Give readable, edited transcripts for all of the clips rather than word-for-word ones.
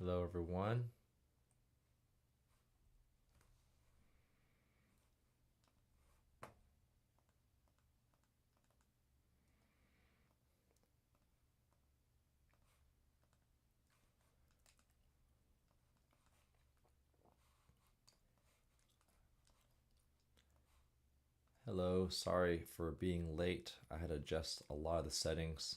Hello, everyone. Hello, sorry for being late. I had to adjust a lot of the settings.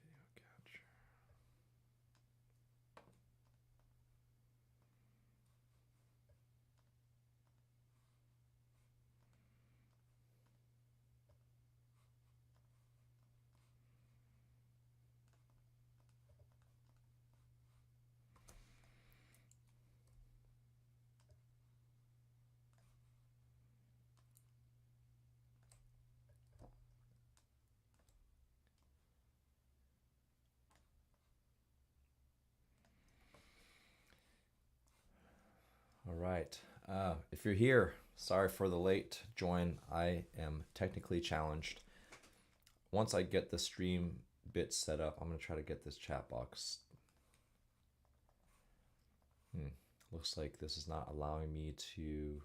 Video capture. All right. If you're here, sorry for the late join. I am technically challenged. Once I get the stream bit set up, I'm going to try to get this chat box. Looks like this is not allowing me to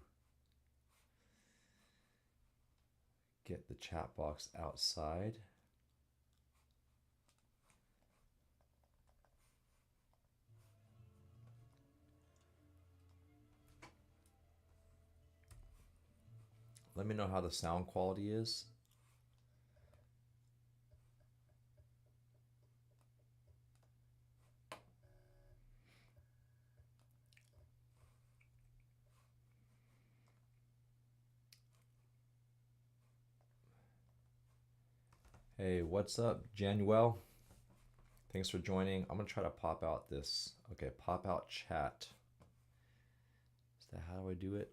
get the chat box outside. Let me know how the sound quality is. Hey, what's up, Januel? Thanks for joining. I'm gonna try to pop out this. Okay, pop out chat. Is that how do I do it?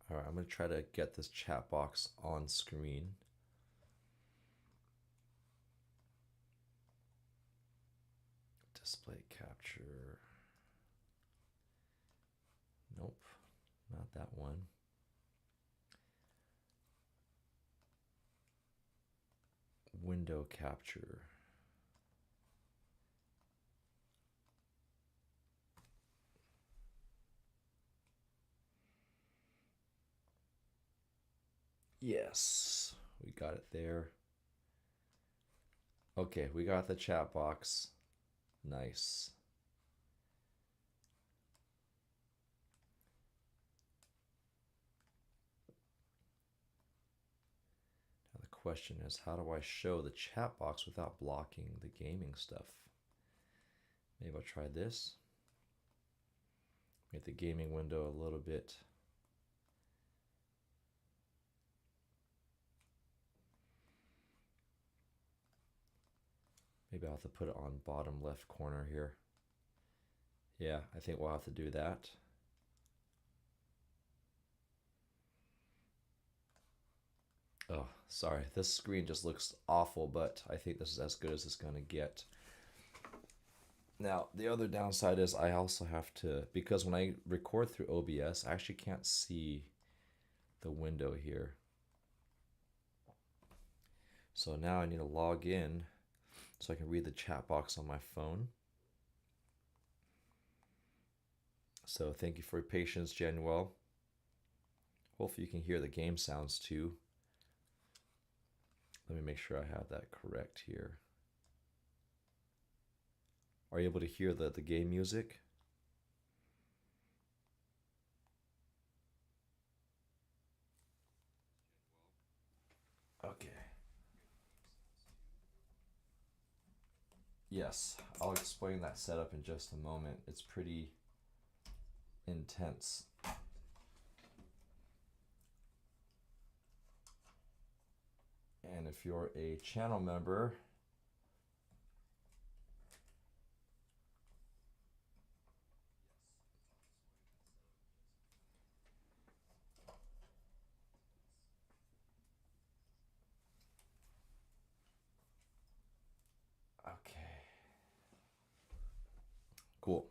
All right, I'm gonna try to get this chat box on screen. Display capture. Nope, not that one. Window capture. Yes, we got it there. Okay, we got the chat box. Nice. Now the question is, how do I show the chat box without blocking the gaming stuff? Maybe I'll try this. Make the gaming window a little bit. Maybe I'll have to put it on bottom left corner here. Yeah, I think we'll have to do that. Oh, sorry. This screen just looks awful, but I think this is as good as it's going to get. Now, the other downside is I also have to, because when I record through OBS, I actually can't see the window here. So now I need to log in so I can read the chat box on my phone. So thank you for your patience, Januel. Hopefully you can hear the game sounds too. Let me make sure I have that correct here. Are you able to hear the game music? Okay. Yes, I'll explain that setup in just a moment. It's pretty intense. And if you're a channel member, okay, cool.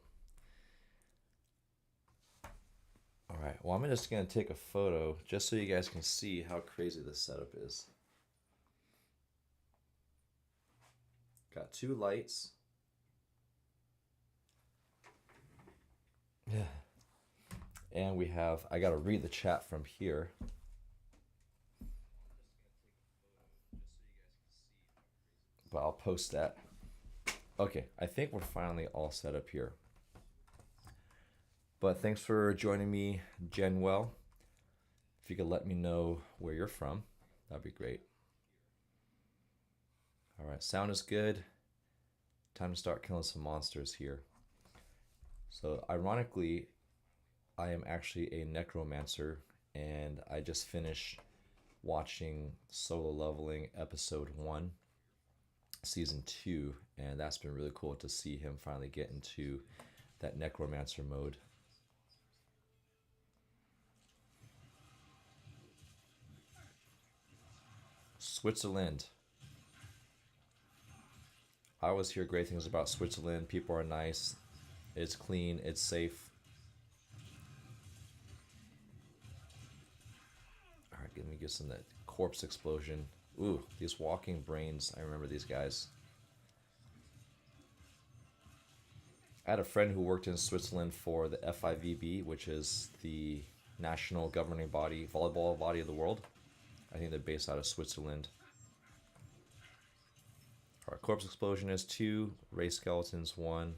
All right, well, I'm just gonna take a photo just so you guys can see how crazy this setup is. Got 2 lights. Yeah. And we have, I gotta read the chat from here. But I'll post that. Okay, I think we're finally all set up here. But thanks for joining me, Jenwell. If you could let me know where you're from, that'd be great. All right, sound is good. Time to start killing some monsters here. So ironically, I am actually a necromancer, and I just finished watching Solo Leveling episode 1, season 2, and that's been really cool to see him finally get into that necromancer mode. Switzerland. I always hear great things about Switzerland. People are nice. It's clean. It's safe. All right, let me get some of that corpse explosion. Ooh, these walking brains. I remember these guys. I had a friend who worked in Switzerland for the FIVB, which is the national governing body, volleyball body of the world. I think they're based out of Switzerland. Our corpse explosion is 2, ray skeletons 1.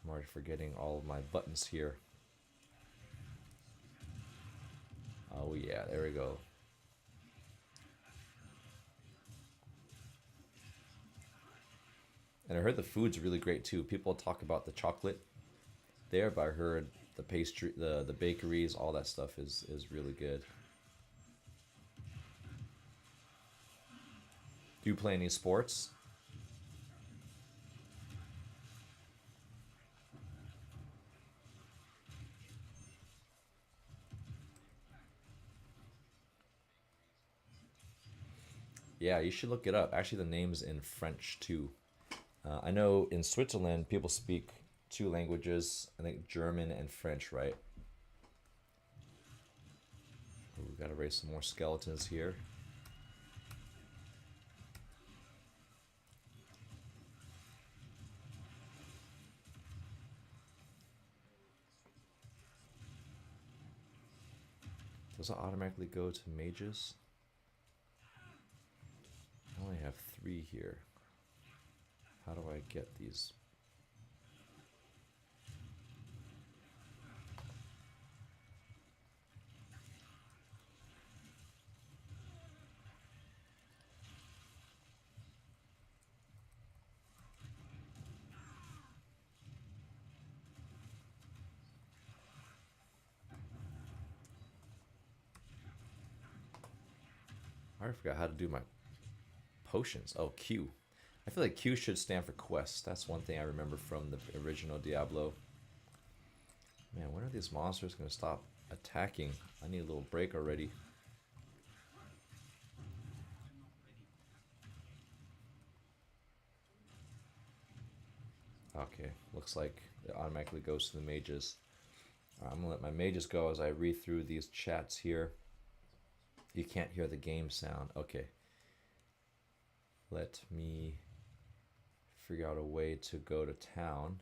I'm already forgetting all of my buttons here. Oh yeah, there we go. And I heard the food's really great too. People talk about the chocolate there, but I heard the pastry, the bakeries, all that stuff is really good. Do you play any sports? Yeah, you should look it up. Actually, the name's in French too. I know in Switzerland, people speak 2 languages. I think German and French, right? We've got to raise some more skeletons here. Does it automatically go to mages? I only have 3 here. How do I get these? I already forgot how to do my potions. Oh, Q. I feel like Q should stand for quest. That's one thing I remember from the original Diablo. Man, when are these monsters going to stop attacking? I need a little break already. Okay, looks like it automatically goes to the mages. I'm going to let my mages go as I read through these chats here. You can't hear the game sound. Okay. Let me figure out a way to go to town.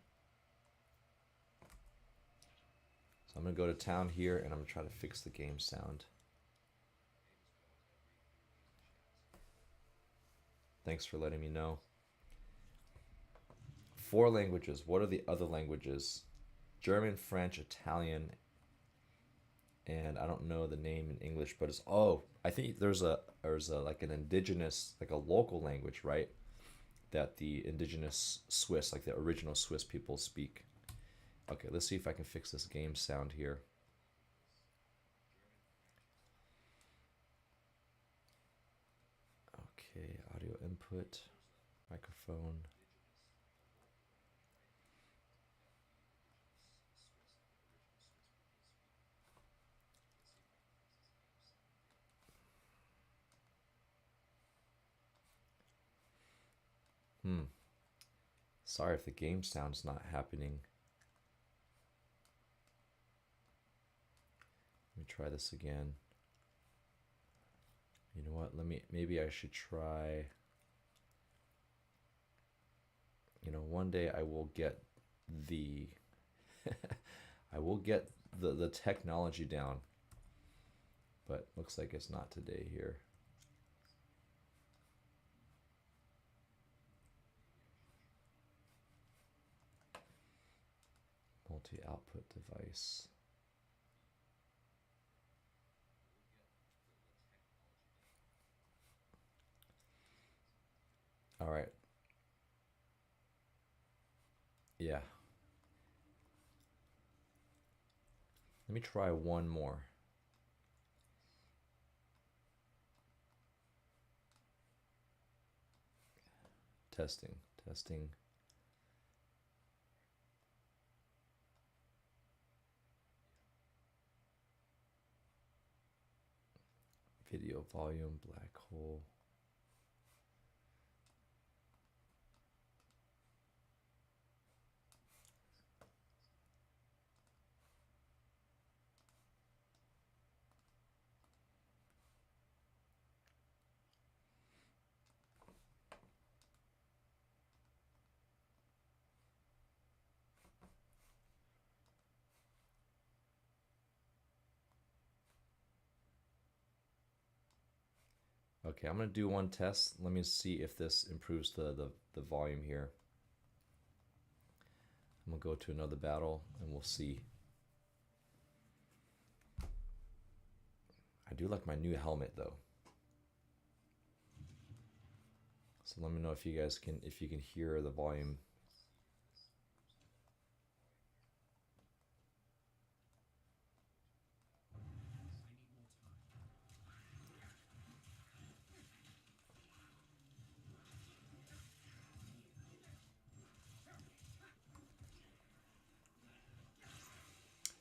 So I'm going to go to town here, and I'm going to try to fix the game sound. Thanks for letting me know. 4 languages. What are the other languages? German, French, Italian, and I don't know the name in English, but it's, oh, I think there's a like an indigenous, like a local language, right? That the indigenous Swiss, like the original Swiss people speak. Okay, let's see if I can fix this game sound here. Okay, audio input, microphone. Sorry if the game sound's not happening. Let me try this again. You know what? Maybe I should try. You know, one day I will get the I will get the technology down. But looks like it's not today here. Multi-output device. All right. Yeah. Let me try one more. Testing. Video volume, black hole. Okay, I'm gonna do one test. Let me see if this improves the volume here. I'm gonna go to another battle and we'll see. I do like my new helmet though. So let me know if you guys can, if you can hear the volume.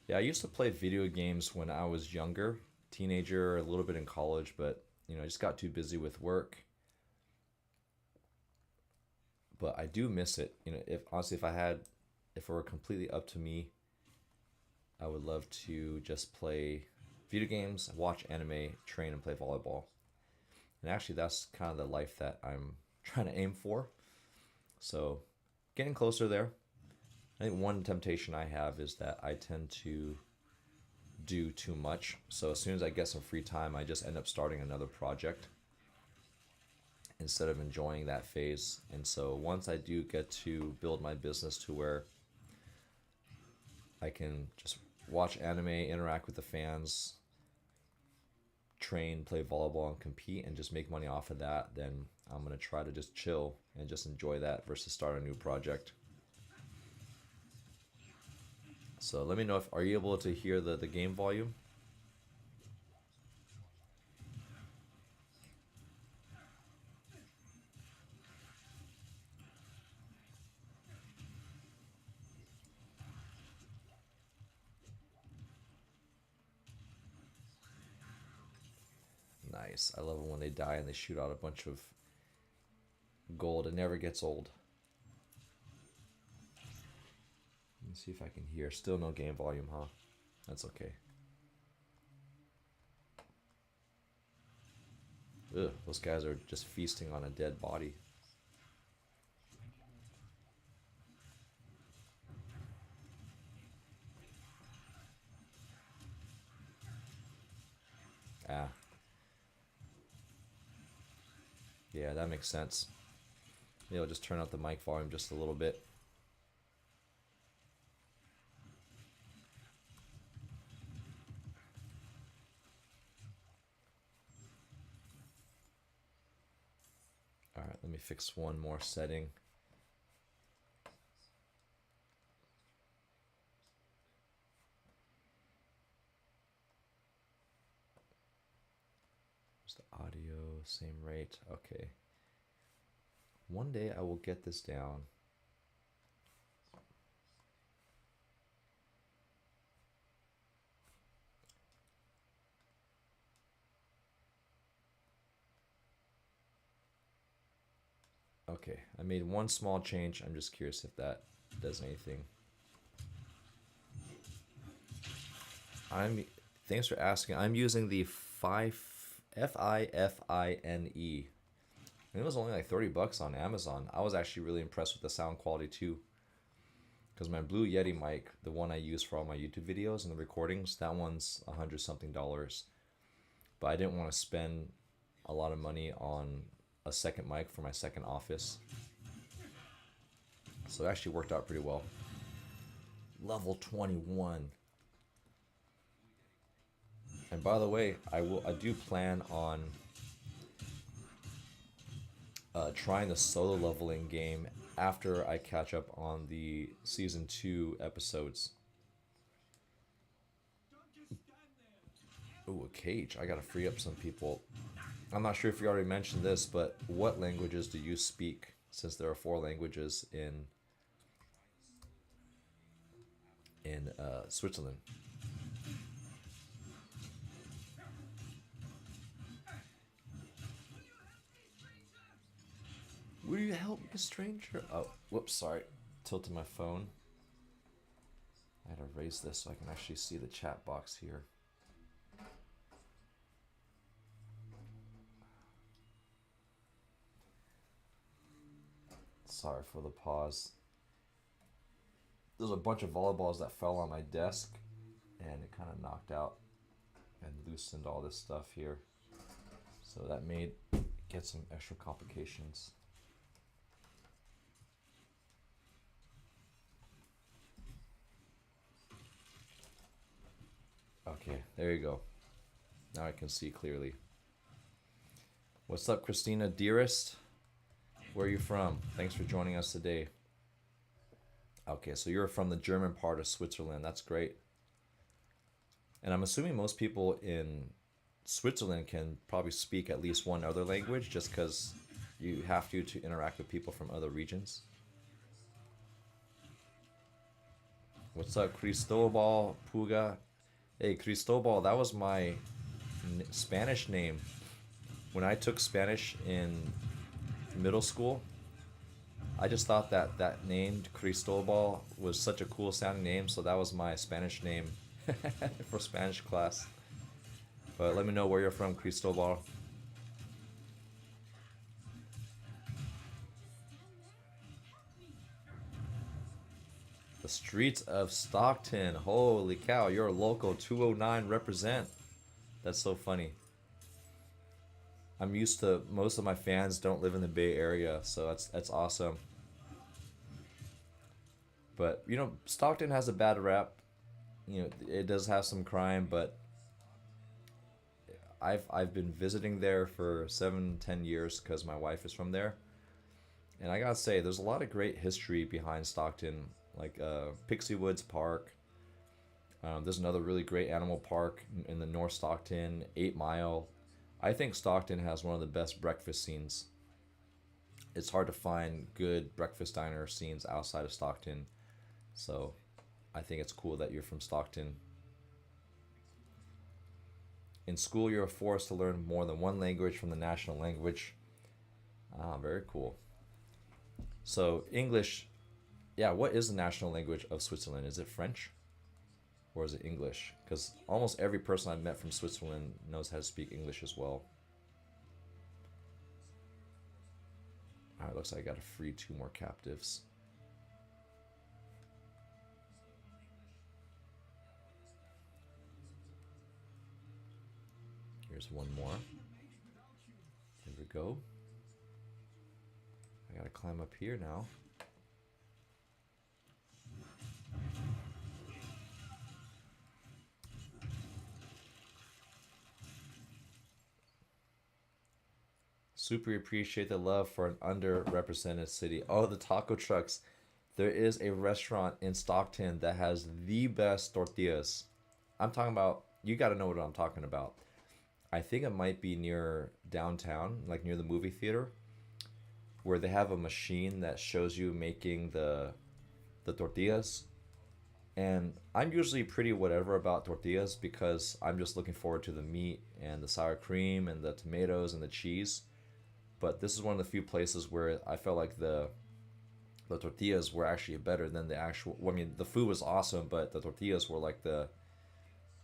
Yeah, I used to play video games when I was younger, teenager, a little bit in college, but you know, I just got too busy with work. But I do miss it. You know, if honestly, if it were completely up to me, I would love to just play video games, watch anime, train, and play volleyball. And actually, that's kind of the life that I'm trying to aim for. So, getting closer there. I think one temptation I have is that I tend to do too much. So, as soon as I get some free time, I just end up starting another project instead of enjoying that phase. And so, once I do get to build my business to where I can just watch anime, interact with the fans, train, play volleyball, and compete, and just make money off of that, then I'm gonna try to just chill and just enjoy that versus start a new project. So let me know if are you able to hear the game volume? Nice. I love it when they die and they shoot out a bunch of gold. It never gets old. Let me see if I can hear. Still no game volume, huh? That's okay. Ugh, those guys are just feasting on a dead body. Ah. Yeah, that makes sense. Maybe I'll just turn up the mic volume just a little bit. All right, let me fix one more setting. Where's the audio? Same rate. Okay. One day I will get this down. Okay, I made one small change. I'm just curious if that does anything. Thanks for asking. I'm using the FIFINE. And it was only like $30 on Amazon. I was actually really impressed with the sound quality too. Because my Blue Yeti mic, the one I use for all my YouTube videos and the recordings, that one's $100 something. But I didn't want to spend a lot of money on a second mic for my second office. So it actually worked out pretty well. Level 21. And by the way, I do plan on trying the solo leveling game after I catch up on the season 2 episodes. Ooh, a cage. I gotta free up some people. I'm not sure if you already mentioned this, but what languages do you speak? Since there are 4 languages in Switzerland. Will you help me, stranger? Oh, whoops, sorry. Tilted my phone. I had to raise this so I can actually see the chat box here. Sorry for the pause. There's a bunch of volleyballs that fell on my desk, and it kind of knocked out and loosened all this stuff here. So that made get some extra complications. Okay, there you go. Now I can see clearly. What's up, Christina, dearest? Where are you from? Thanks for joining us today. Okay, so you're from the German part of Switzerland. That's great. And I'm assuming most people in Switzerland can probably speak at least one other language just because you have to interact with people from other regions. What's up, Cristobal Puga? Hey, Cristobal, that was my Spanish name. When I took Spanish in middle school, I just thought that name, Cristobal, was such a cool sounding name, so that was my Spanish name for Spanish class. But let me know where you're from, Cristobal. The streets of Stockton. Holy cow, you're a local 209 represent. That's so funny. I'm used to most of my fans don't live in the Bay Area, so that's awesome. But you know, Stockton has a bad rap. You know, it does have some crime, but I've been visiting there for 7-10 years because my wife is from there, and I gotta say, there's a lot of great history behind Stockton, like Pixie Woods Park. There's another really great animal park in the North Stockton, 8 Mile. I think Stockton has one of the best breakfast scenes. It's hard to find good breakfast diner scenes outside of Stockton, so I think it's cool that you're from Stockton. In school, you're forced to learn more than one language from the national language. Ah, very cool. So English, yeah, what is the national language of Switzerland? Is it French or is it English? Because almost every person I've met from Switzerland knows how to speak English as well. Alright, looks like I gotta free 2 more captives. Here's one more. Here we go. I gotta climb up here now. Super appreciate the love for an underrepresented city. Oh, the taco trucks. There is a restaurant in Stockton that has the best tortillas. I'm talking about, you got to know what I'm talking about. I think it might be near downtown, like near the movie theater, where they have a machine that shows you making the tortillas. And I'm usually pretty whatever about tortillas because I'm just looking forward to the meat and the sour cream and the tomatoes and the cheese. But this is one of the few places where I felt like the tortillas were actually better than the actual. Well, I mean, the food was awesome, but the tortillas were like the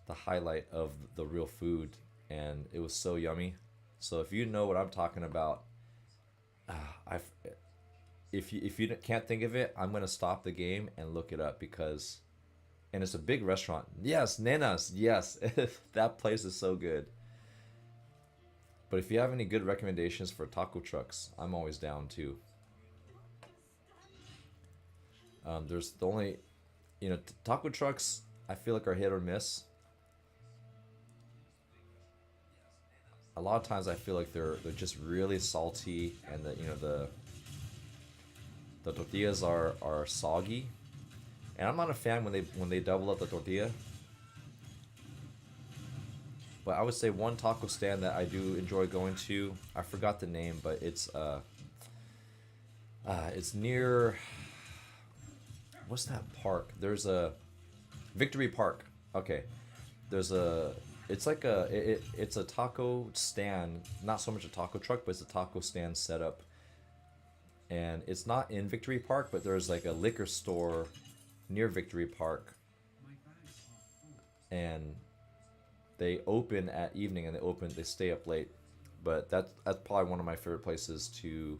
highlight of the real food, and it was so yummy. So if you know what I'm talking about, I if you can't think of it, I'm gonna stop the game and look it up because, and it's a big restaurant. Yes, Nenas. Yes, that place is so good. But if you have any good recommendations for taco trucks, I'm always down too. There's the only, taco trucks. I feel like are hit or miss. A lot of times I feel like they're just really salty, and the tortillas are soggy. And I'm not a fan when they double up the tortilla. But I would say one taco stand that I do enjoy going to. I forgot the name, but it's near, what's that park? There's a Victory Park. Okay, there's a it's like it's a taco stand, not so much a taco truck, but it's a taco stand setup. And it's not in Victory Park, but there's like a liquor store near Victory Park, and they open at evening and they stay up late. But that's probably one of my favorite places to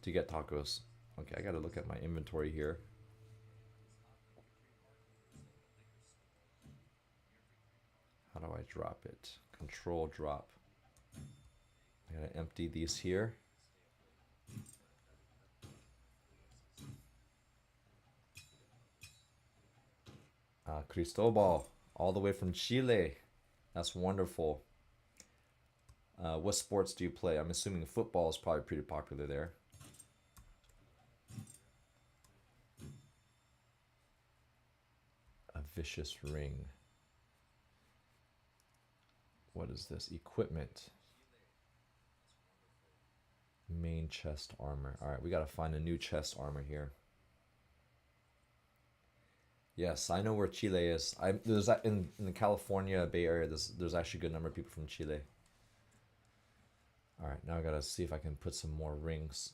get tacos. Okay, I gotta look at my inventory here. How do I drop it? Control drop. I gotta empty these here. Cristobal, all the way from Chile. That's wonderful. What sports do you play? I'm assuming football is probably pretty popular there. A vicious ring. What is this? Equipment. Main chest armor. All right, we gotta find a new chest armor here. Yes, I know where Chile is. There's that in the California Bay Area. There's actually a good number of people from Chile. All right, now I gotta see if I can put some more rings.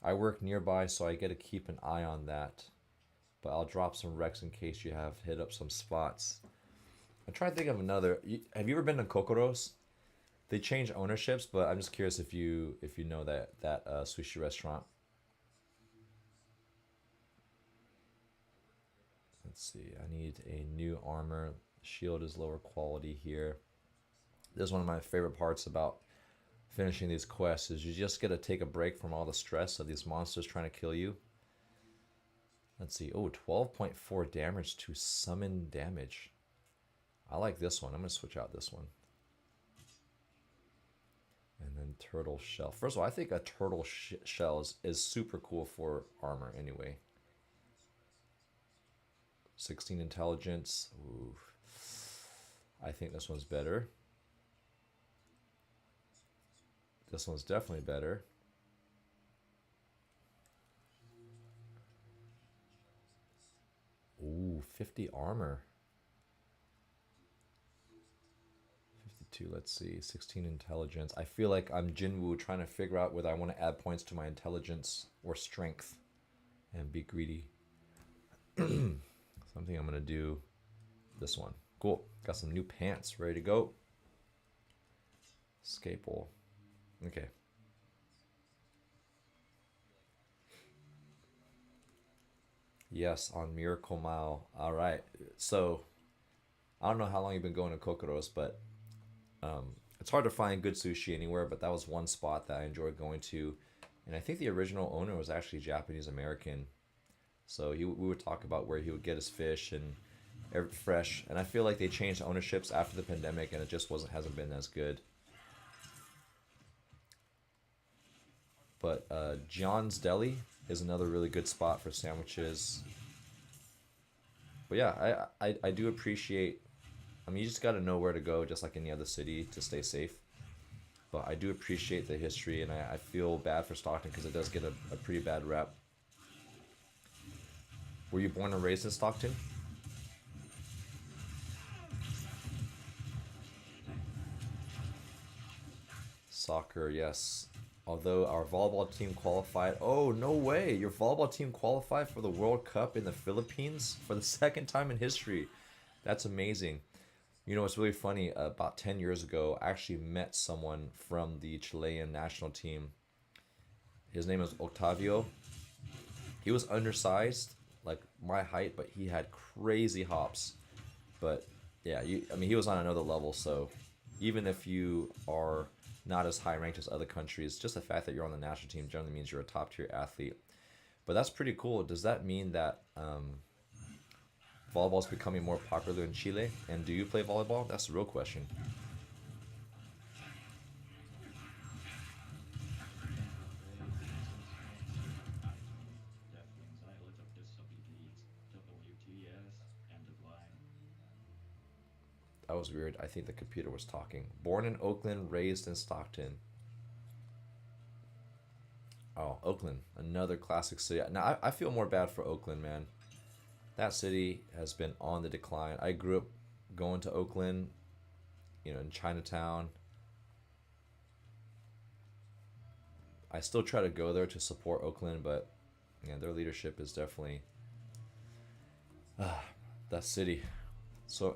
I work nearby, so I get to keep an eye on that. But I'll drop some Rex in case you have hit up some spots. I'm trying to think of another. Have you ever been to Kokoro's? They change ownerships, but I'm just curious if you know that sushi restaurant. Let's see. I need a new armor. Shield is lower quality here. This is one of my favorite parts about finishing these quests is you just get to take a break from all the stress of these monsters trying to kill you. Let's see. Oh, 12.4 damage to summon damage. I like this one. I'm going to switch out this one. And then turtle shell. First of all, I think a turtle shell is super cool for armor anyway. 16 intelligence. Ooh. I think this one's better. This one's definitely better. Ooh, 50 armor. 52, let's see. 16 intelligence. I feel like I'm Jinwoo trying to figure out whether I want to add points to my intelligence or strength and be greedy. Something I'm going to do this one. Cool. Got some new pants ready to go. Scalpel. Okay. Yes, on Miracle Mile. All right. So, I don't know how long you've been going to Kokoro's, but it's hard to find good sushi anywhere, but that was one spot that I enjoyed going to. And I think the original owner was actually Japanese American. So we would talk about where he would get his fish and fresh. And I feel like they changed ownerships after the pandemic, and it just hasn't been as good. But John's Deli is another really good spot for sandwiches. But yeah, I do appreciate I mean, you just got to know where to go, just like any other city, to stay safe. But I do appreciate the history, and I feel bad for Stockton because it does get a pretty bad rep. Were you born and raised in Stockton? Soccer, yes. Although our volleyball team qualified. Oh, no way. Your volleyball team qualified for the World Cup in the Philippines for the second time in history. That's amazing. You know, it's really funny. About 10 years ago, I actually met someone from the Chilean national team. His name is Octavio. He was undersized, like my height, but he had crazy hops. But yeah, I mean, he was on another level. So even if you are not as high ranked as other countries, just the fact that you're on the national team generally means you're a top tier athlete. But that's pretty cool. Does that mean that volleyball is becoming more popular in Chile? And do you play volleyball? That's the real question. That was weird. I think the computer was talking. Born in Oakland, raised in Stockton. Oh, Oakland, another classic city. Now, I feel more bad for Oakland, man. That city has been on the decline. I grew up going to Oakland, you know, in Chinatown. I still try to go there to support Oakland, but yeah, their leadership is definitely that city. So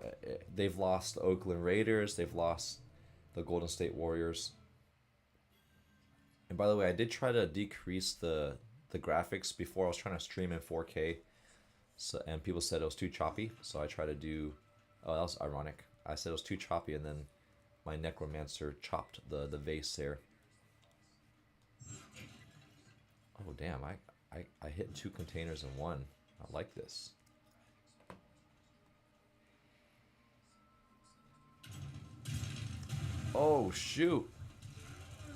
they've lost the Oakland Raiders. They've lost the Golden State Warriors. And by the way, I did try to decrease the graphics before. I was trying to stream in 4K, so, and people said it was too choppy. So I tried to do. Oh, that was ironic. I said it was too choppy, and then my necromancer chopped the vase there. Oh damn! I hit 2 containers in one. I like this. Oh shoot!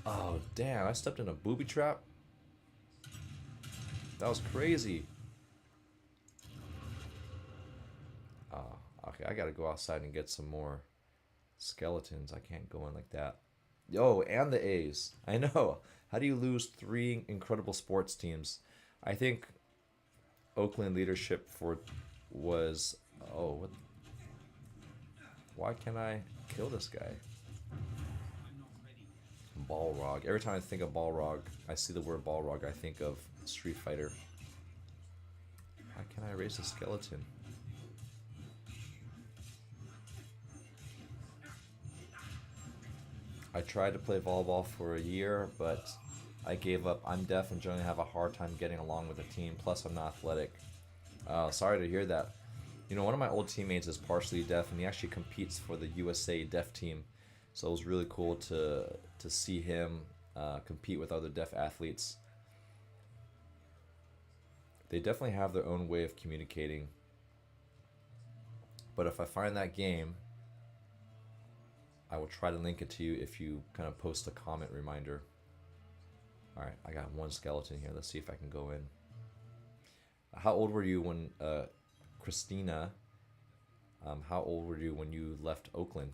Oh damn! I stepped in a booby trap. That was crazy. Okay, I gotta go outside and get some more skeletons. I can't go in like that. Yo, and the A's. I know. How do you lose 3 incredible sports teams? I think Oakland leadership for was. Oh, what? Why can't I kill this guy? Balrog. Every time I think of Balrog, I see the word Balrog, I think of Street Fighter. Why can't I erase a skeleton? I tried to play volleyball for a year, but I gave up. I'm deaf and generally have a hard time getting along with the team. Plus, I'm not athletic. Sorry to hear that. You know, one of my old teammates is partially deaf, and he actually competes for the USA deaf team. So it was really cool to see him compete with other deaf athletes. They definitely have their own way of communicating. But if I find that game, I will try to link it to you if you kind of post a comment reminder. Alright, I got 1 skeleton here. Let's see if I can go in. How old were you when, Christina, how old were you when you left Oakland?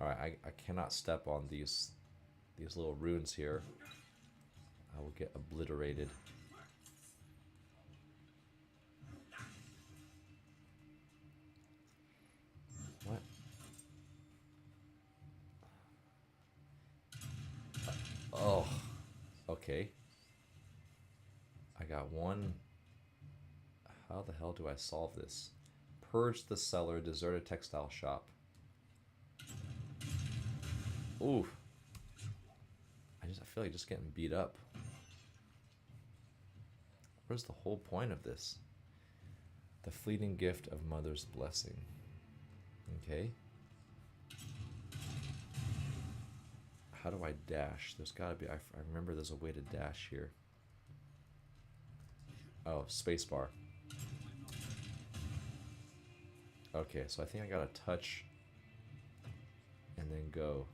Alright, I cannot step on these little runes here. I will get obliterated. What? Oh, okay. I got 1. How the hell do I solve this? Purge the cellar, deserted textile shop. Ooh. I feel like just getting beat up. Where's the whole point of this? The fleeting gift of mother's blessing. Okay. How do I dash? There's gotta be, I remember there's a way to dash here. Oh, spacebar. Okay, so I think I gotta touch and then go.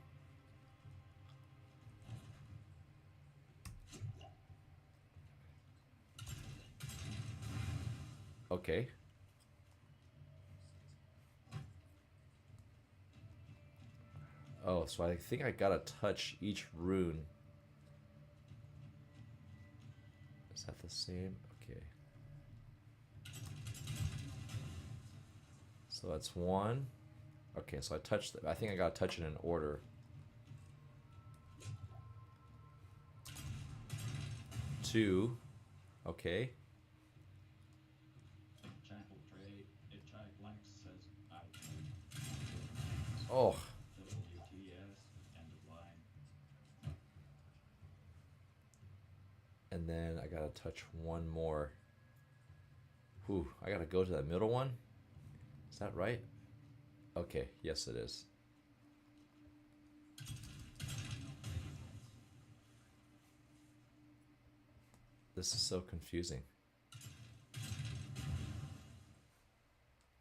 Okay. Oh, so I think I gotta touch each rune. Is that the same? Okay. So that's one. Okay, so I touched I think I gotta touch it in order. Two. Okay. Oh. And then I gotta touch one more. Whew, I gotta go to that middle one? Is that right? Okay, yes it is. This is so confusing.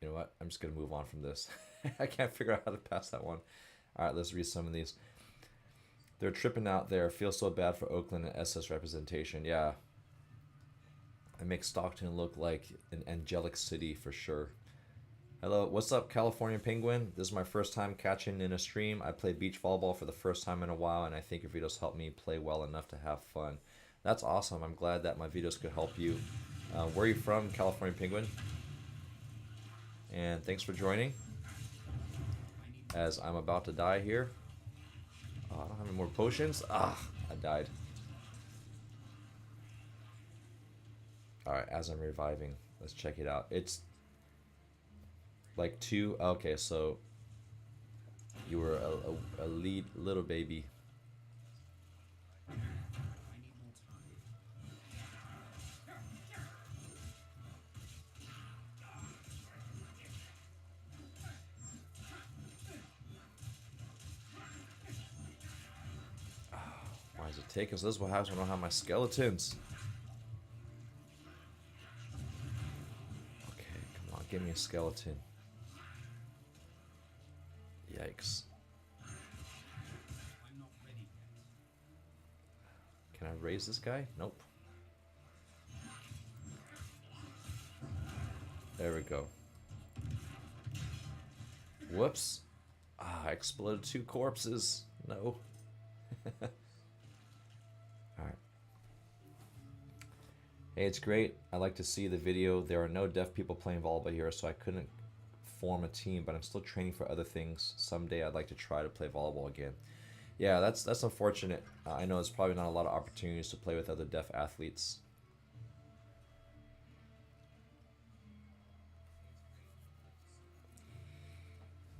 You know what? I'm just gonna move on from this. I can't figure out how to pass that one. Alright, let's read some of these. They're tripping out there. Feel so bad for Oakland and SS representation. Yeah. It makes Stockton look like an angelic city for sure. Hello, what's up, California Penguin? This is my first time catching in a stream. I play beach volleyball for the first time in a while, and I think your videos help me play well enough to have fun. That's awesome. I'm glad that my videos could help you. Where are you from, California Penguin? And thanks for joining. As I'm about to die here. Oh, I don't have any more potions. Ah, I died. Alright, as I'm reviving, let's check it out. It's like two. Okay, so you were a lead little baby. Why does it take us? This is what happens when I don't have my skeletons. Okay, come on, give me a skeleton. Yikes. Can I raise this guy? Nope. There we go. Whoops. Ah, I exploded 2 corpses. No. Alright. Hey, it's great. I like to see the video. There are no deaf people playing volleyball here, so I couldn't form a team, but I'm still training for other things. Someday I'd like to try to play volleyball again. Yeah, that's unfortunate. I know there's probably not a lot of opportunities to play with other deaf athletes.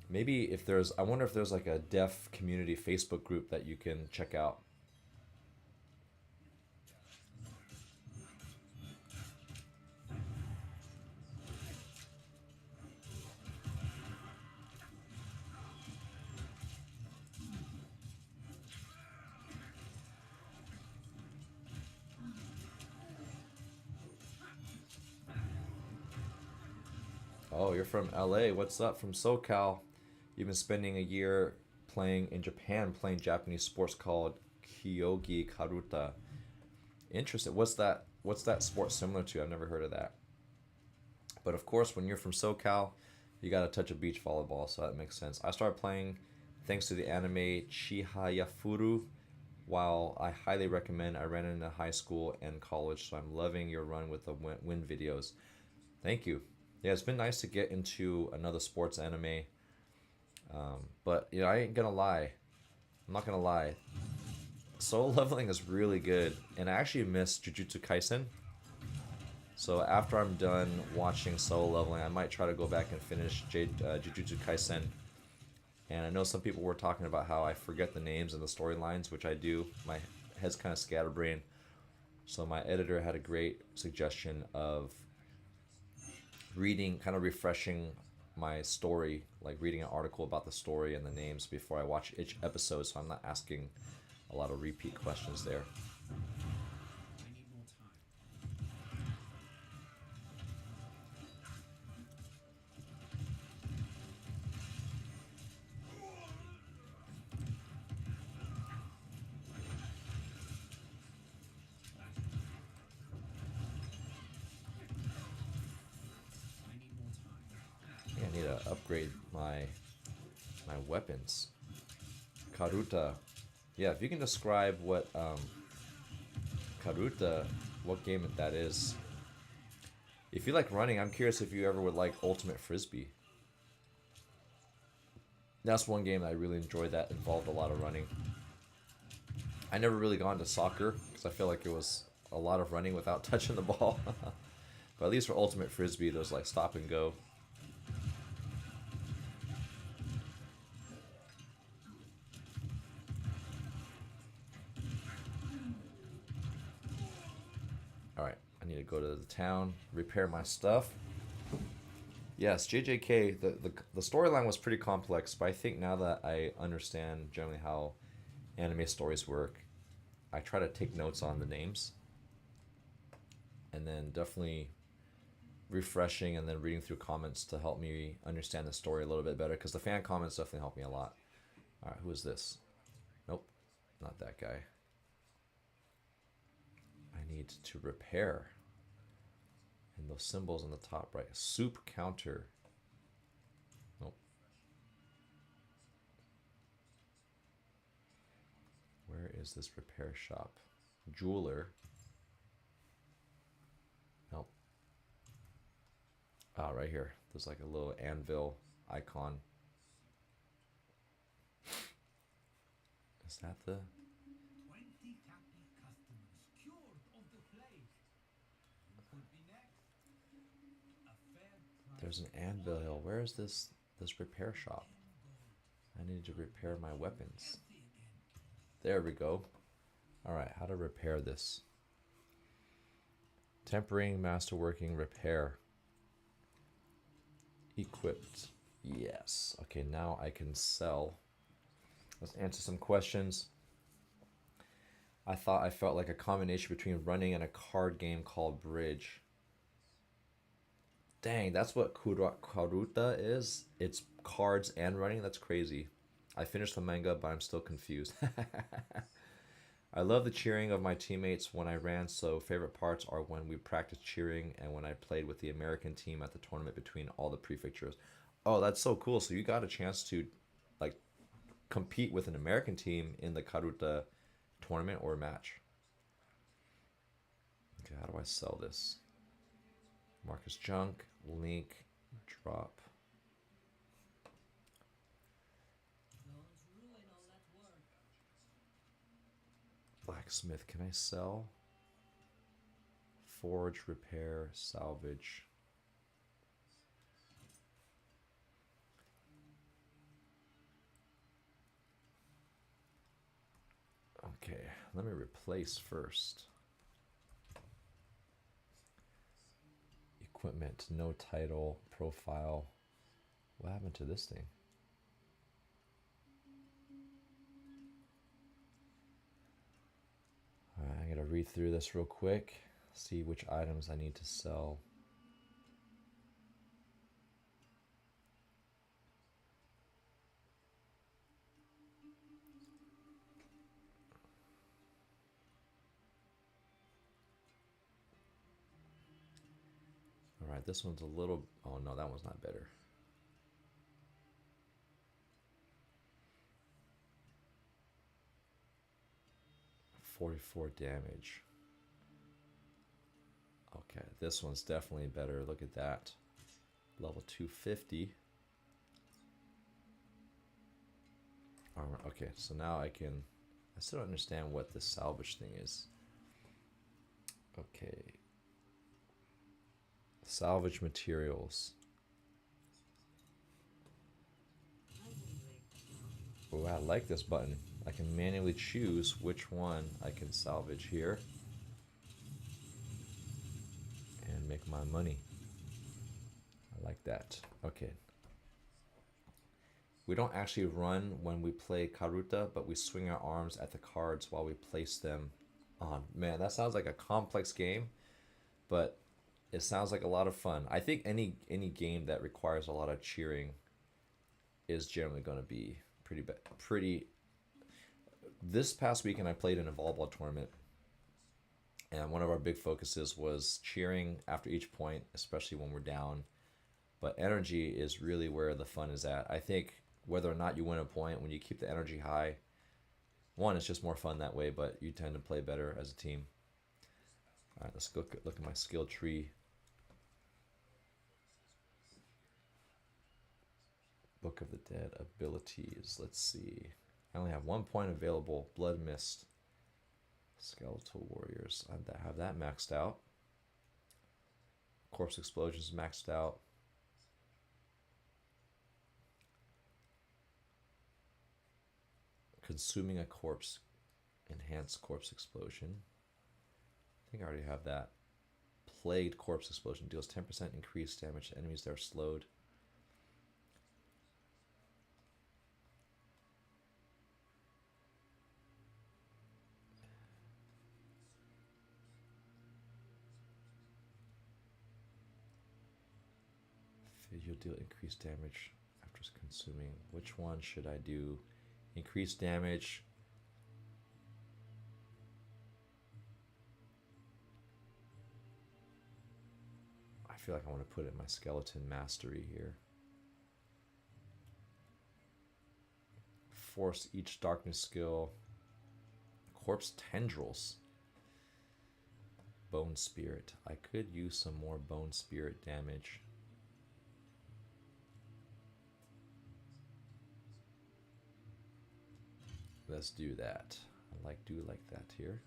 Maybe if there's, I wonder if there's like a deaf community Facebook group that you can check out. Oh, you're from LA. What's up from SoCal? You've been spending a year playing in Japan, playing Japanese sports called Kyogi Karuta. Interesting. What's that sport similar to? I've never heard of that. But of course, when you're from SoCal, you gotta touch a beach volleyball, so that makes sense. I started playing thanks to the anime Chihayafuru. While I highly recommend, I ran into high school and college, so I'm loving your run with the win videos. Thank you. Yeah, it's been nice to get into another sports anime. But you know, I ain't gonna lie. I'm not gonna lie. Solo leveling is really good, and I actually miss Jujutsu Kaisen. So after I'm done watching solo leveling, I might try to go back and finish Jujutsu Kaisen. And I know some people were talking about how I forget the names and the storylines, which I do. My head's kind of scatterbrained. So my editor had a great suggestion of reading, kind of refreshing my story, like reading an article about the story and the names before I watch each episode, so I'm not asking a lot of repeat questions there. upgrade my weapons. Karuta. Yeah, if you can describe what Karuta, what game that is. If you like running, I'm curious if you ever would like Ultimate Frisbee. That's one game I really enjoyed that involved a lot of running. I never really got into soccer because I feel like it was a lot of running without touching the ball. But at least for Ultimate Frisbee, there's like stop and go. Alright, I need to go to the town, repair my stuff. Yes, JJK, the storyline was pretty complex, but I think now that I understand generally how anime stories work, I try to take notes on the names. And then definitely refreshing and then reading through comments to help me understand the story a little bit better, because the fan comments definitely help me a lot. Alright, who is this? Nope, not that guy. I need to repair. And those symbols on the top right. Soup counter. Nope. Where is this repair shop? Jeweler. Nope. Ah, right here. There's like a little anvil icon. Is that the... There's an anvil. Where is this repair shop? I need to repair my weapons. There we go. Alright, how to repair this. Tempering, masterworking, repair. Equipped. Yes. Okay, now I can sell. Let's answer some questions. I thought I felt like a combination between running and a card game called Bridge. Dang, that's what Karuta is? It's cards and running? That's crazy. I finished the manga, but I'm still confused. I love the cheering of my teammates when I ran, so favorite parts are when we practiced cheering and when I played with the American team at the tournament between all the prefectures. Oh, that's so cool. So you got a chance to like compete with an American team in the Karuta tournament or match. Okay, how do I sell this? Marcus Junk, link, drop. Blacksmith, can I sell? Forge, repair, salvage. Okay, let me replace first. Equipment, no title, profile. What happened to this thing? Alright, I'm gonna read through this real quick, see which items I need to sell. Alright, this one's a little... Oh no, that one's not better. .44 damage. Okay, this one's definitely better. Look at that. Level 250. Armor. Okay, so now I can... I still don't understand what this salvage thing is. Okay. Salvage materials. Oh, I like this button. I can manually choose which one I can salvage here and make my money. I like that. Okay. We don't actually run when we play Karuta, but we swing our arms at the cards while we place them on. Man, that sounds like a complex game, but it sounds like a lot of fun. I think any game that requires a lot of cheering is generally going to be pretty. This past weekend I played in a volleyball tournament, and one of our big focuses was cheering after each point, especially when we're down. But energy is really where the fun is at. I think whether or not you win a point, when you keep the energy high, one, it's just more fun that way, but you tend to play better as a team. All right, let's go look at my skill tree. Book of the Dead abilities. Let's see. I only have 1 point available. Blood Mist. Skeletal Warriors. I have that maxed out. Corpse Explosions maxed out. Consuming a Corpse. Enhanced Corpse Explosion. I think I already have that. Plagued Corpse Explosion. Deals 10% increased damage to enemies that are slowed. You'll deal increased damage after consuming. Which one should I do? Increased damage. I feel like I want to put it in my skeleton mastery here. Force each darkness skill. Corpse tendrils. Bone Spirit. I could use some more Bone Spirit damage. Let's do that. I do like that here.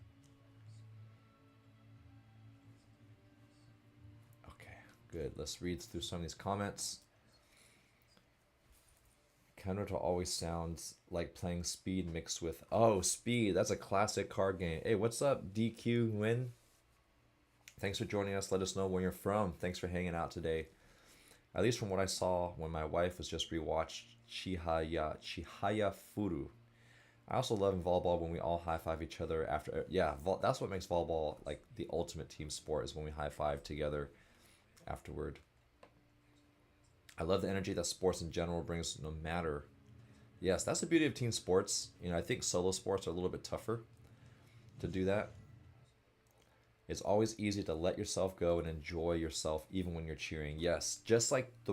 Okay, good. Let's read through some of these comments. Counter to always sounds like playing Speed mixed with... Oh, Speed. That's a classic card game. Hey, what's up, DQ Win? Thanks for joining us. Let us know where you're from. Thanks for hanging out today. At least from what I saw when my wife was just rewatched Chihaya Furu. I also love in volleyball when we all high-five each other after... Yeah, that's what makes volleyball like the ultimate team sport, is when we high-five together afterward. I love the energy that sports in general brings, no matter... Yes, that's the beauty of team sports. You know, I think solo sports are a little bit tougher to do that. It's always easy to let yourself go and enjoy yourself even when you're cheering. Yes, just like the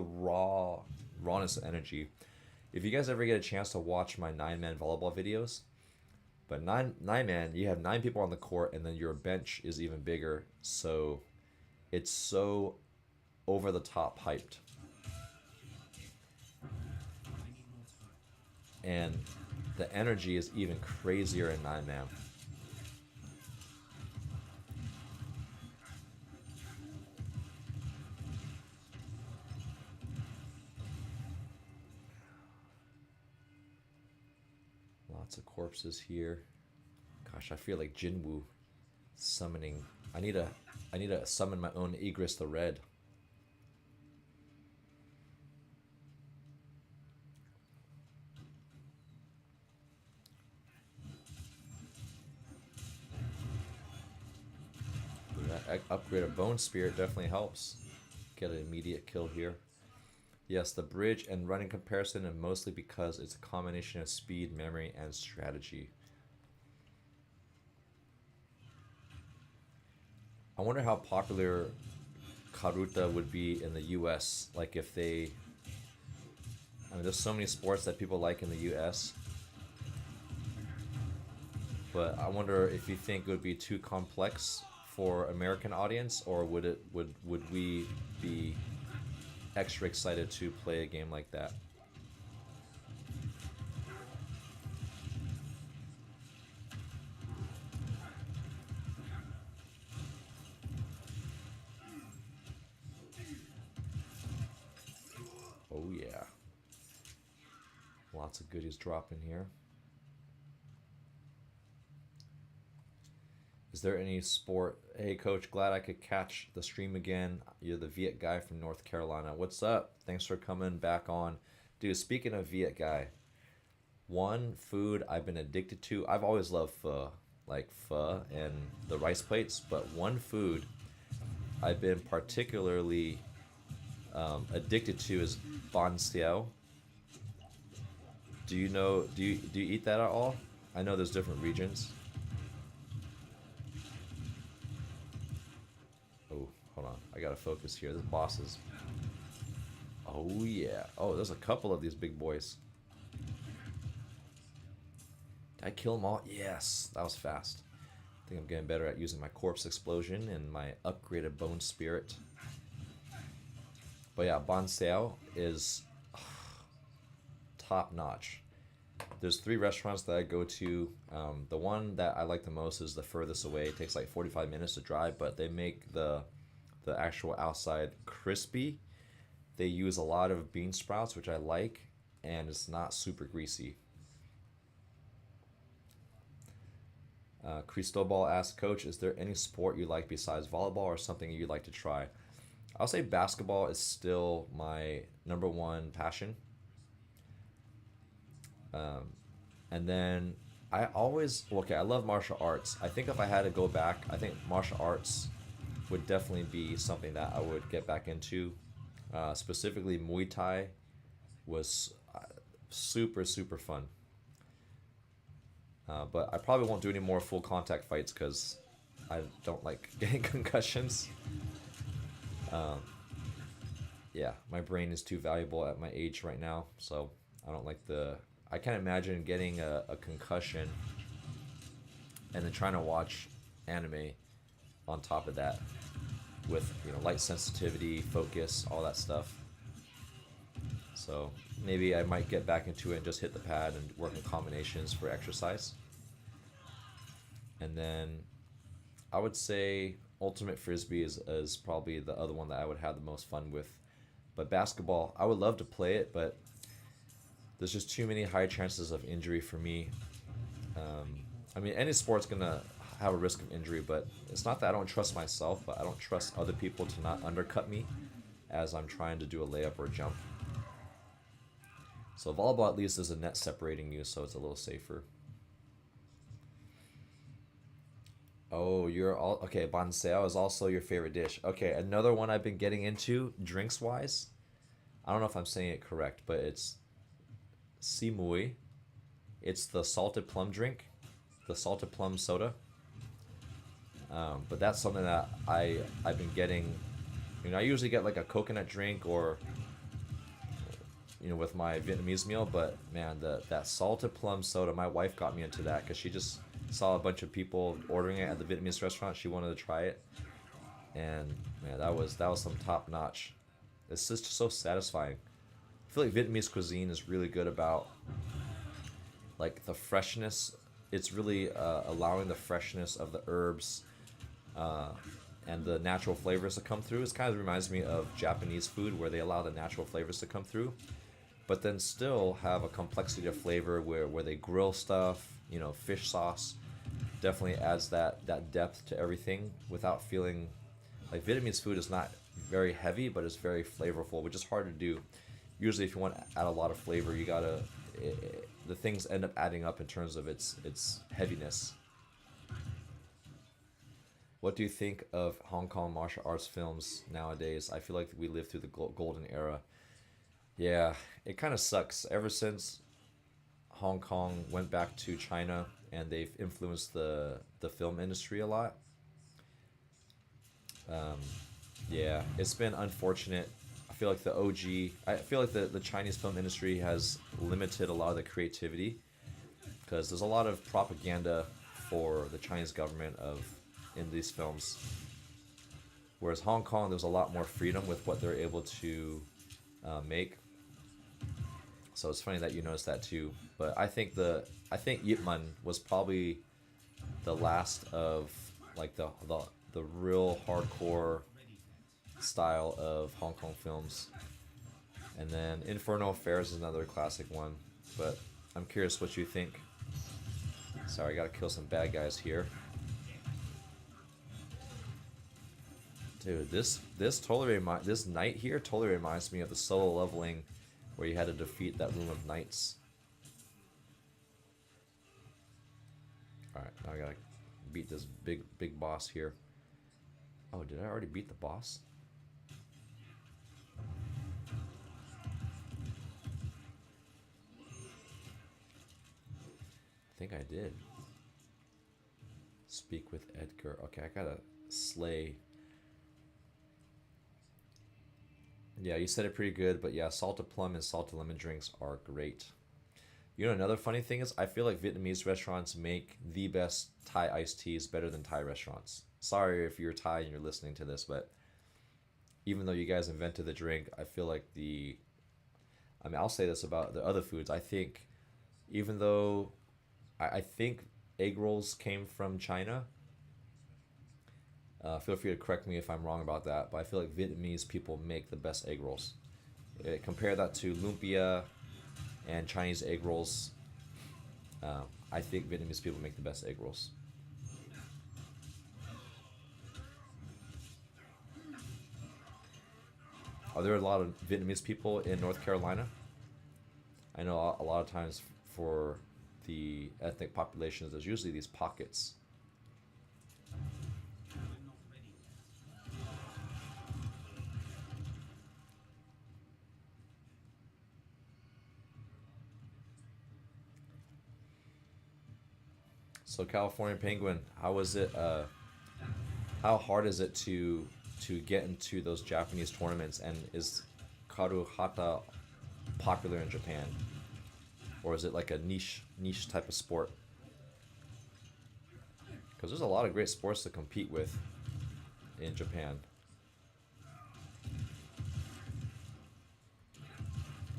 rawness of energy. If you guys ever get a chance to watch my 9-man volleyball videos, but 9-man, you have 9 people on the court, and then your bench is even bigger. So it's so over the top hyped. And the energy is even crazier in 9-man. Lots of corpses here. Gosh, I feel like Jinwoo summoning. I need to summon my own Igris the Red. That upgrade of Bone Spirit definitely helps. Get an immediate kill here. Yes, the bridge and running comparison, and mostly because it's a combination of speed, memory, and strategy. I wonder how popular Karuta would be in the US. Like if they... I mean, there's so many sports that people like in the US. But I wonder if you think it would be too complex for American audience, or would we be extra excited to play a game like that? Oh yeah. Lots of goodies dropping here. Is there any sport? Hey coach, glad I could catch the stream again. You're the Viet guy from North Carolina. What's up? Thanks for coming back on. Dude, speaking of Viet guy, one food I've been addicted to, I've always loved pho, like pho and the rice plates, but one food I've been particularly addicted to is ban xiao. Do you know, do you eat that at all? I know there's different regions. Oh, hold on. I gotta focus here. This boss is Oh yeah. Oh, there's a couple of these big boys. Did I kill them all? Yes, that was fast. I think I'm getting better at using my corpse explosion and my upgraded bone spirit. But yeah, Banseo is top notch. There's 3 restaurants that I go to. The one that I like the most is the furthest away. It takes like 45 minutes to drive, but they make the actual outside crispy. They use a lot of bean sprouts, which I like, and it's not super greasy. Cristobal asks, Coach, is there any sport you like besides volleyball or something you'd like to try? I'll say basketball is still my number one passion. And then I love martial arts. I think if I had to go back, I think martial arts would definitely be something that I would get back into. Specifically, Muay Thai was super, super fun. But I probably won't do any more full contact fights because I don't like getting concussions. Yeah, my brain is too valuable at my age right now, so I don't like I can't imagine getting a concussion and then trying to watch anime on top of that with light sensitivity, focus, all that stuff. So maybe I might get back into it and just hit the pad and work in combinations for exercise. And then I would say ultimate frisbee is probably the other one that I would have the most fun with. But basketball, I would love to play it, but there's just too many high chances of injury for me. I mean, any sport's gonna have a risk of injury, but it's not that I don't trust myself, but I don't trust other people to not undercut me as I'm trying to do a layup or a jump. So volleyball at least is a net separating you, so it's a little safer. Oh, you're all okay. Banseo is also your favorite dish. Okay, another one I've been getting into drinks wise. I don't know if I'm saying it correct, but it's simui. It's the salted plum drink, the salted plum soda. But that's something that I've been getting. I usually get like a coconut drink or with my Vietnamese meal. But man, that salted plum soda, my wife got me into that because she just saw a bunch of people ordering it at the Vietnamese restaurant. She wanted to try it, and man, that was some top notch. It's just so satisfying. I feel like Vietnamese cuisine is really good about like the freshness. It's really allowing the freshness of the herbs and the natural flavors to come through. It kind of reminds me of Japanese food where they allow the natural flavors to come through, but then still have a complexity of flavor where they grill stuff. Fish sauce definitely adds that depth to everything without feeling like Vietnamese food is not very heavy, but it's very flavorful, which is hard to do. Usually, if you want to add a lot of flavor, you gotta the things end up adding up in terms of its heaviness. What do you think of Hong Kong martial arts films nowadays? I feel like we lived through the golden era. Yeah, it kind of sucks. Ever since Hong Kong went back to China and they've influenced the film industry a lot. Yeah, it's been unfortunate. I feel like I feel like the Chinese film industry has limited a lot of the creativity because there's a lot of propaganda for the Chinese government in these films. Whereas Hong Kong, there's a lot more freedom with what they're able to make. So it's funny that you noticed that too. But I think Yip Man was probably the last of like the real hardcore style of Hong Kong films. And then Infernal Affairs is another classic one. But I'm curious what you think. Sorry, I gotta kill some bad guys here. Dude, this knight here totally reminds me of the solo leveling where you had to defeat that room of knights. Alright, now I gotta beat this big boss here. Oh, did I already beat the boss? I think I did. Speak with Edgar. Okay, I gotta slay Yeah, you said it pretty good, but yeah, salted plum and salted lemon drinks are great. You know, another funny thing is I feel like Vietnamese restaurants make the best Thai iced teas better than Thai restaurants. Sorry if you're Thai and you're listening to this, but even though you guys invented the drink, I feel like I mean, I'll say this about the other foods. I think even though I think egg rolls came from China, feel free to correct me if I'm wrong about that, but I feel like Vietnamese people make the best egg rolls. Compare that to lumpia and Chinese egg rolls. I think Vietnamese people make the best egg rolls. Are there a lot of Vietnamese people in North Carolina? I know a lot of times for the ethnic populations, there's usually these pockets. So California Penguin, how is it? How hard is it to get into those Japanese tournaments? And is Karuhata popular in Japan, or is it like a niche type of sport? Because there's a lot of great sports to compete with in Japan.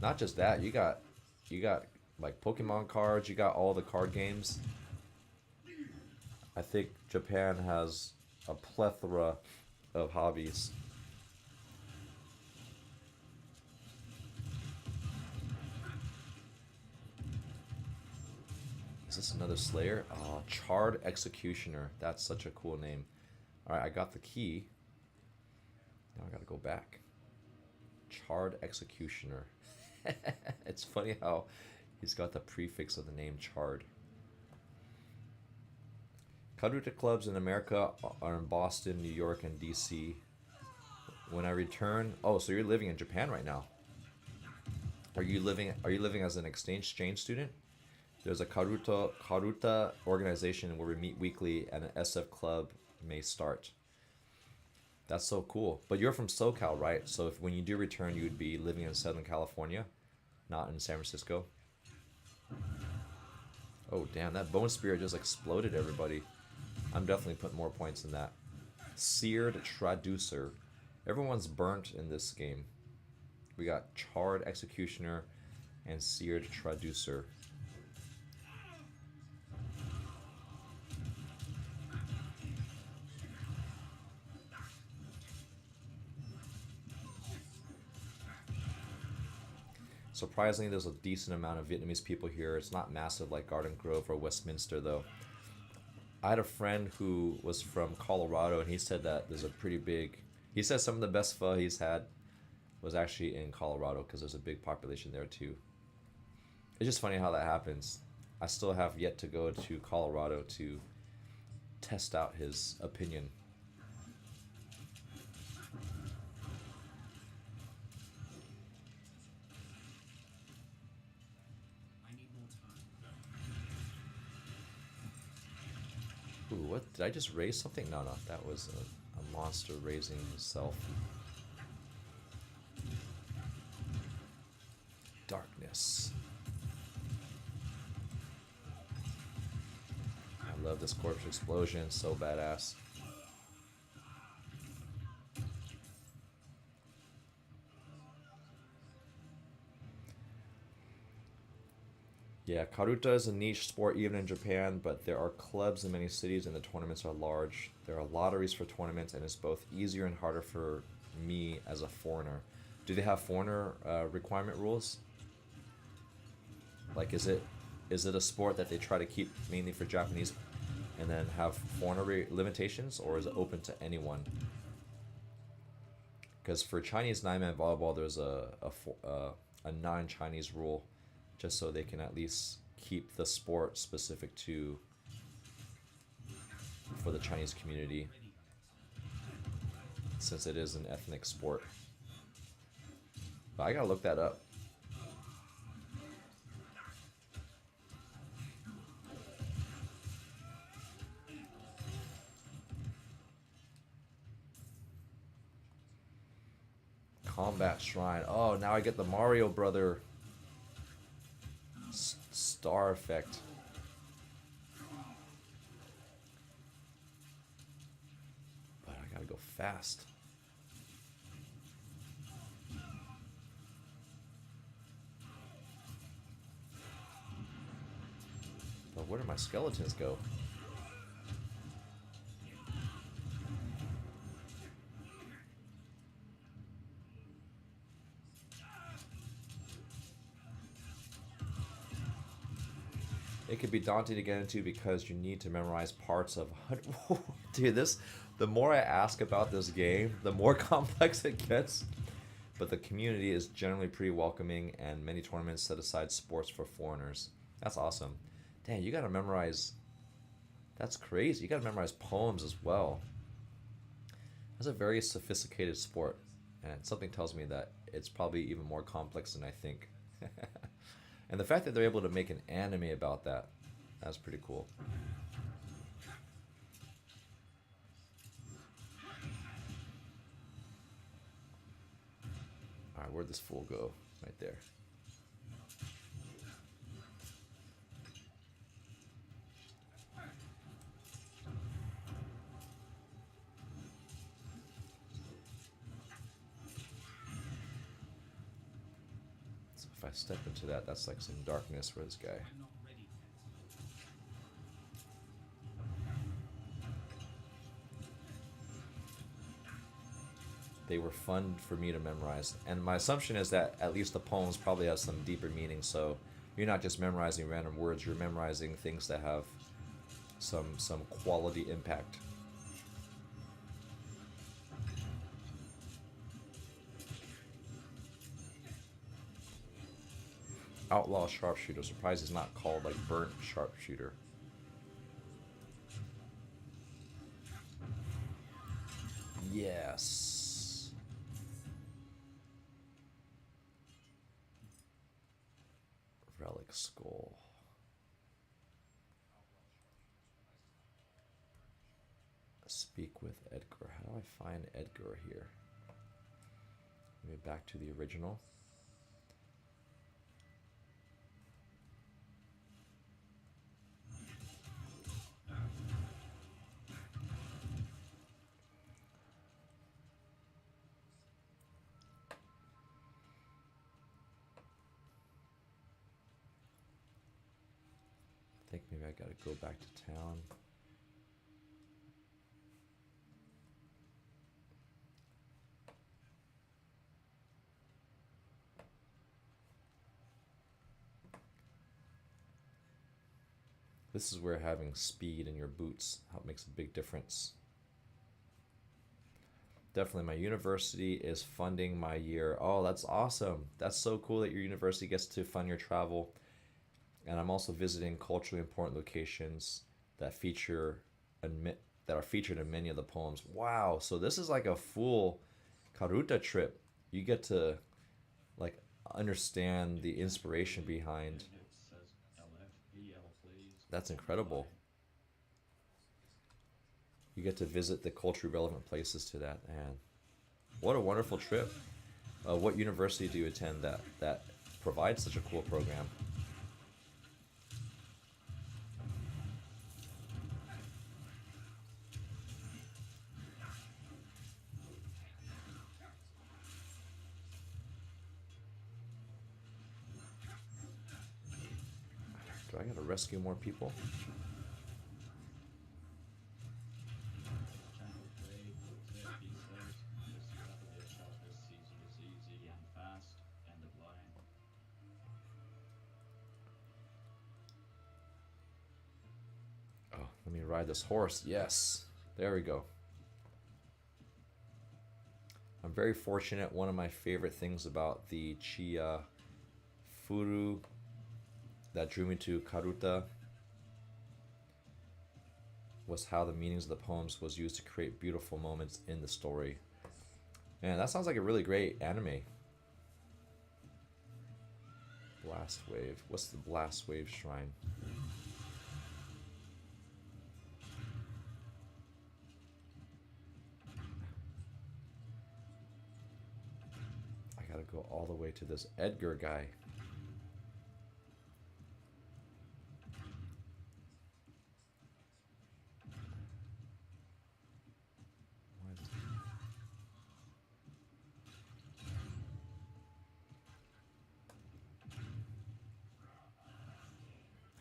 Not just that, you got like Pokemon cards, you got all the card games. I think Japan has a plethora of hobbies. Is this another Slayer? Oh, Charred Executioner. That's such a cool name. Alright, I got the key. Now I gotta go back. Charred Executioner. It's funny how he's got the prefix of the name Charred. Karuta clubs in America are in Boston, New York, and DC. When I return, oh, so you're living in Japan right now? Are you living as an exchange student? There's a Karuta organization where we meet weekly, and an SF club may start. That's so cool. But you're from SoCal, right? So if when you do return, you would be living in Southern California, not in San Francisco. Oh damn, that bone spirit just exploded everybody. I'm definitely putting more points in that. Seared Traducer. Everyone's burnt in this game. We got Charred Executioner and Seared Traducer. Surprisingly, there's a decent amount of Vietnamese people here. It's not massive like Garden Grove or Westminster, though. I had a friend who was from Colorado, and he said that there's a pretty big. He said some of the best pho he's had was actually in Colorado because there's a big population there too. It's just funny how that happens. I still have yet to go to Colorado to test out his opinion. Ooh, what? Did I just raise something? No, that was a monster raising himself. Darkness. I love this corpse explosion, so badass. Yeah, Karuta is a niche sport even in Japan, but there are clubs in many cities and the tournaments are large. There are lotteries for tournaments, and it's both easier and harder for me as a foreigner. Do they have foreigner requirement rules? Like, is it a sport that they try to keep mainly for Japanese and then have foreigner limitations, or is it open to anyone? Because for Chinese nine-man volleyball, there's a non-Chinese rule, just so they can at least keep the sport specific to for the Chinese community, since it is an ethnic sport. But I gotta look that up. combat shrine. Oh, now I get the Mario Brother star effect. But I gotta go fast. But where do my skeletons go? It could be daunting to get into because you need to memorize parts of... Dude, the more I ask about this game, the more complex it gets. But the community is generally pretty welcoming, and many tournaments set aside sports for foreigners. That's awesome. Dang, you gotta memorize... That's crazy. You gotta memorize poems as well. That's a very sophisticated sport, and something tells me that it's probably even more complex than I think. And the fact that they're able to make an anime about that, that's pretty cool. Alright, where'd this fool go? Right there. So if I step into that, that's like some darkness for this guy. They were fun for me to memorize, and my assumption is that at least the poems probably have some deeper meaning, so you're not just memorizing random words, you're memorizing things that have some quality impact. Outlaw sharpshooter. Surprised it's not called like burnt sharpshooter. Yes. Relic skull. Speak with Edgar. How do I find Edgar here? Maybe back to the original. I think maybe I gotta go back to town. This is where having speed in your boots makes a big difference. Definitely, my university is funding my year. Oh, that's awesome. That's so cool that your university gets to fund your travel. And I'm also visiting culturally important locations that are featured in many of the poems. Wow, so this is like a full Karuta trip. You get to like understand the inspiration behind. That's incredible. You get to visit the culturally relevant places to that, and what a wonderful trip. What university do you attend that provides such a cool program? Do I gotta rescue more people? Oh, let me ride this horse. Yes. There we go. I'm very fortunate. One of my favorite things about the Chiya Furu that drew me to Karuta was how the meanings of the poems was used to create beautiful moments in the story. Man, that sounds like a really great anime. Blast Wave. What's the Blast Wave Shrine? go all the way to this Edgar guy.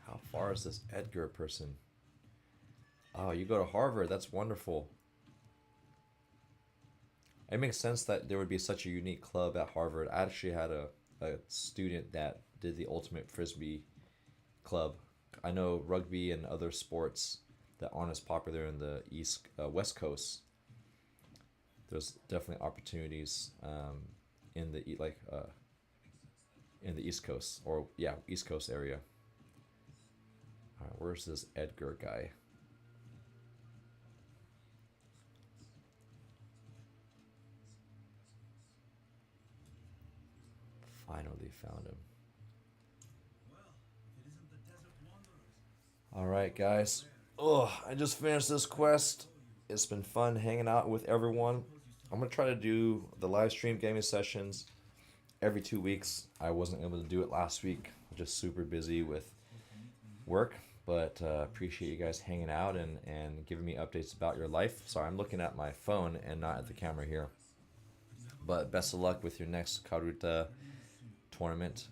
How far is this Edgar person? Oh, you go to Harvard. That's wonderful. It makes sense that there would be such a unique club at Harvard. I actually had a student that did the Ultimate Frisbee club. I know rugby and other sports that aren't as popular in the West Coast. There's definitely opportunities in the in the East Coast, or yeah, East Coast area. All right, where's this Edgar guy? Finally found him. All right, guys. Oh, I just finished this quest. It's been fun hanging out with everyone. I'm gonna try to do the live stream gaming sessions every 2 weeks. I wasn't able to do it last week. Just super busy with work, but appreciate you guys hanging out and giving me updates about your life. Sorry, I'm looking at my phone and not at the camera here. But best of luck with your next Karuta tournament.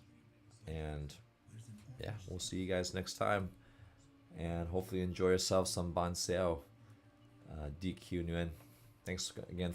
And yeah, we'll see you guys next time. And hopefully enjoy yourself some Banseo DQ Nguyen. Thanks again.